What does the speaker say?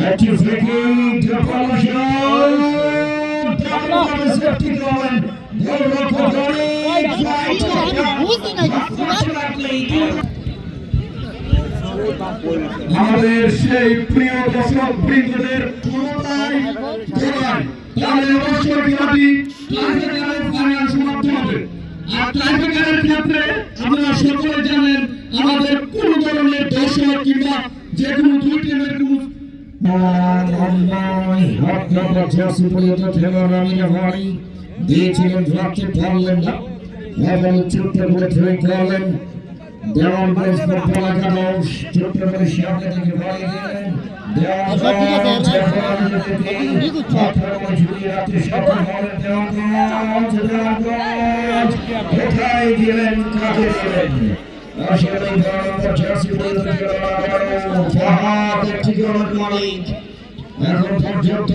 একটি free kick ডেফলেশন safety করেন গোলরক্ষক আমাদের সেই প্রিয় দর্শক বৃন্দদের ক্ষমতায় দোলায় তাহলে অবশ্যই খেলাটি টাইব্রেকারের ফাইনাল সমাপ্ত হবে। আর টাইব্রেকারের ক্ষেত্রে আপনারা সকলে জানেন আমাদের কোন ধরনের দর্শক কিংবা যে কোনো দুই টিমের কোনো দিয়েছিলেন রাখতে পারলেন না এবং ছোট্ট করে ধরে করলেন দেওয়ান ছোট্ট করে সামনে থেকে বাড়িয়ে দিলেন কোথায় দিলেন কাকে দিলেন আসলে এখন পর্যন্ত